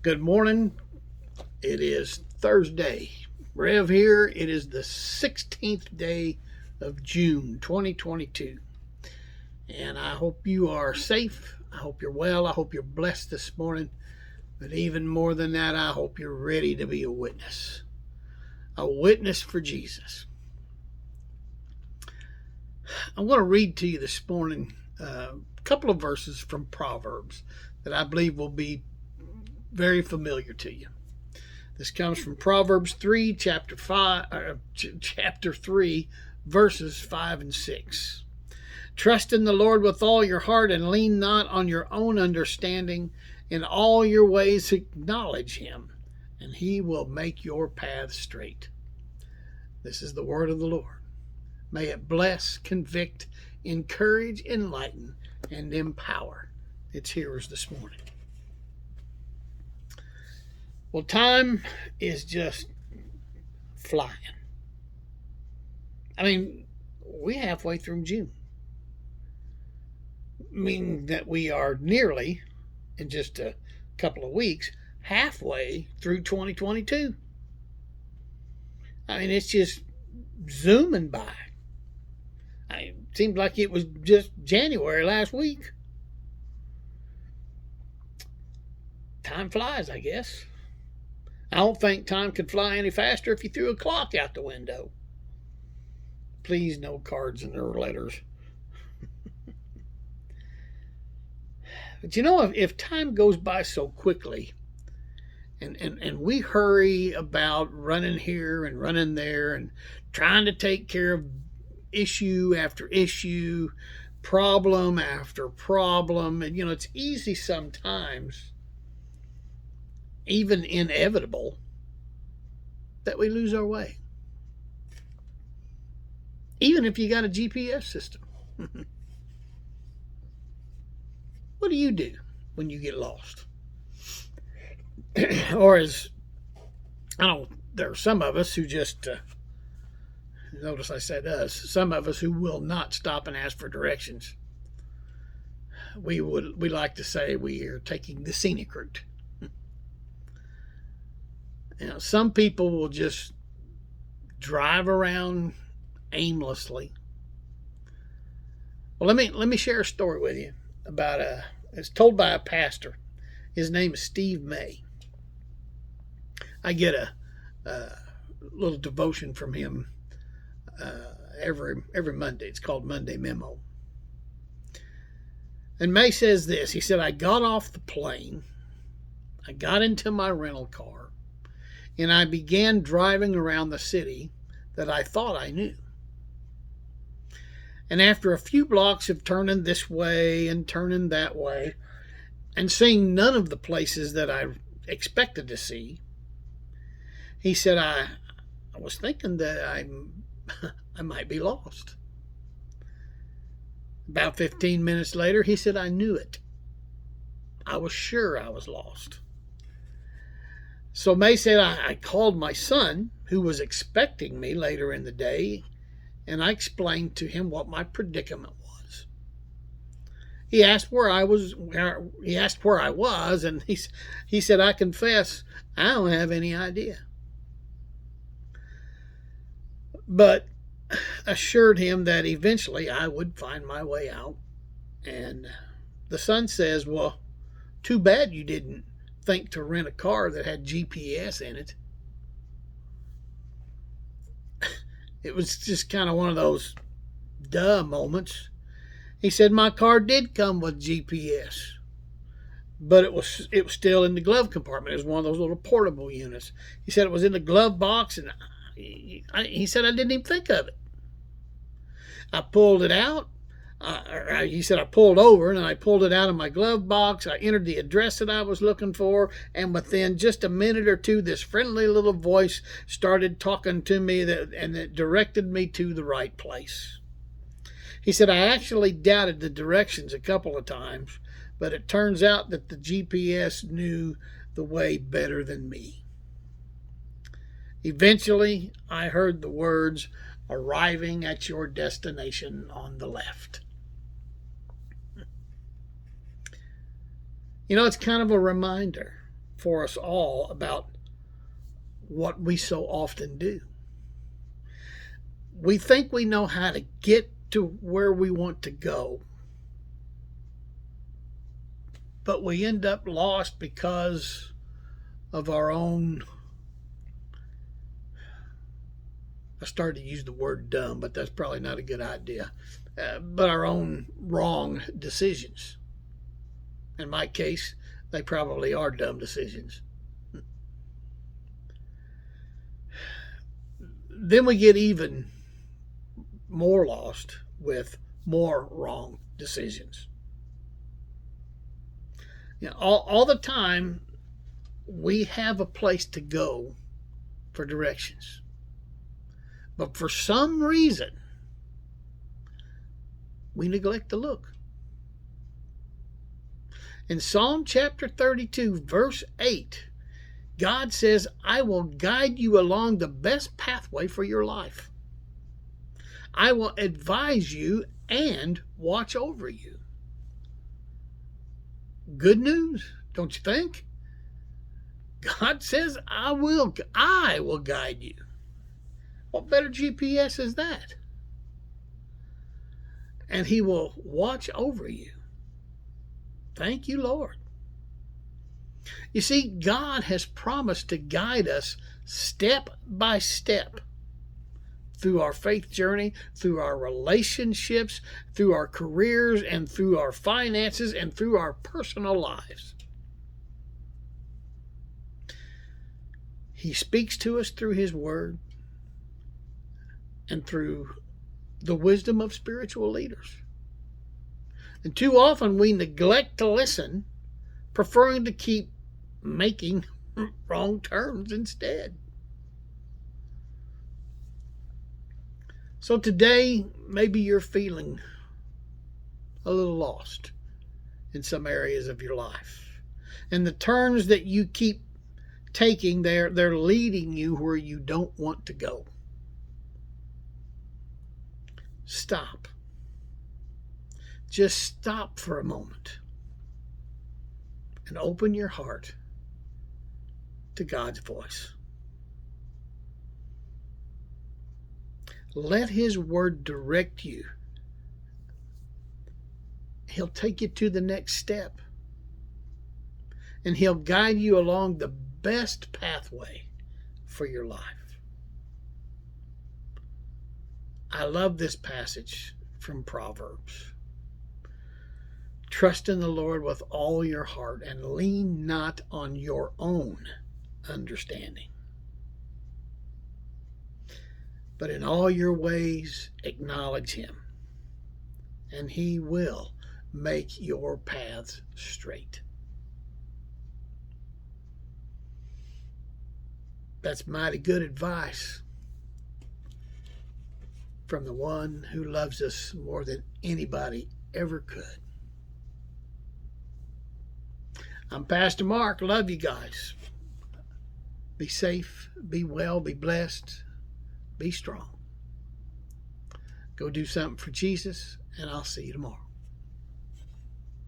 Good morning. It is Thursday. Rev here. It is the 16th day of June 2022. And I hope you are safe. I hope you're well. I hope you're blessed this morning. But even more than that, I hope you're ready to be a witness. A witness for Jesus. I'm going to read to you this morning a couple of verses from Proverbs that I believe will be very familiar to you. This comes from Proverbs 3, chapter 3, verses 5 and 6. Trust in the Lord with all your heart and lean not on your own understanding. In all your ways acknowledge him, and he will make your path straight. This is the word of the Lord. May it bless, convict, encourage, enlighten, and empower its hearers this morning. Well, time is just flying. I mean, we're halfway through June. Meaning that we are nearly, in just a couple of weeks, halfway through 2022. I mean, it's just zooming by. It seemed like it was just January last week. Time flies, I guess. I don't think time could fly any faster if you threw a clock out the window. Please, no cards and their letters. But you know, if time goes by so quickly, and we hurry about running here and running there and trying to take care of issue after issue, problem after problem, and it's easy sometimes, even inevitable, that we lose our way. Even if you got a GPS system. What do you do when you get lost? Or as, there are some of us who just, notice I said us, some of us who will not stop and ask for directions. We like to say we are taking the scenic route. Some people will just drive around aimlessly. Well, let me share a story with you about it's told by a pastor. His name is Steve May. I get a little devotion from him every Monday. It's called Monday Memo. And May says this. He said, I got off the plane. I got into my rental car. And I began driving around the city that I thought I knew. And after a few blocks of turning this way and turning that way, and seeing none of the places that I expected to see, he said, I was thinking that I might be lost. About 15 minutes later, he said, I knew it. I was sure I was lost. So May said, I called my son, who was expecting me later in the day, and I explained to him what my predicament was. He asked where I was, and he said, I confess, I don't have any idea. But assured him that eventually I would find my way out. And the son says, well, too bad you didn't think to rent a car that had GPS in it. It was just kind of one of those duh moments. He said my car did come with GPS, but it was still in the glove compartment. It was one of those little portable units. He said it was in the glove box, and he said I didn't even think of it. I pulled it out. He said I pulled over and I pulled it out of my glove box. I entered the address that I was looking for, and within just a minute or two, this friendly little voice started talking to me and it directed me to the right place. He said I actually doubted the directions a couple of times, but it turns out that the GPS knew the way better than me. Eventually, I heard the words, arriving at your destination on the left. It's kind of a reminder for us all about what we so often do. We think we know how to get to where we want to go, but we end up lost because of our own, I started to use the word dumb, but that's probably not a good idea, but our own wrong decisions. In my case, they probably are dumb decisions. Then we get even more lost with more wrong decisions. All the time, we have a place to go for directions. But for some reason, we neglect to look. In Psalm chapter 32, verse 8, God says, I will guide you along the best pathway for your life. I will advise you and watch over you. Good news, don't you think? God says, I will guide you. What better GPS is that? And he will watch over you. Thank you, Lord. You see, God has promised to guide us step by step through our faith journey, through our relationships, through our careers, and through our finances, and through our personal lives. He speaks to us through his word and through the wisdom of spiritual leaders. And too often we neglect to listen, preferring to keep making wrong turns instead. So today, maybe you're feeling a little lost in some areas of your life. And the turns that you keep taking, they're leading you where you don't want to go. Stop. Just stop for a moment and open your heart to God's voice. Let his word direct you. He'll take you to the next step. And he'll guide you along the best pathway for your life. I love this passage from Proverbs. Trust in the Lord with all your heart and lean not on your own understanding. But in all your ways acknowledge him, and he will make your paths straight. That's mighty good advice from the one who loves us more than anybody ever could. I'm Pastor Mark. Love you guys. Be safe, be well, be blessed, be strong. Go do something for Jesus, and I'll see you tomorrow.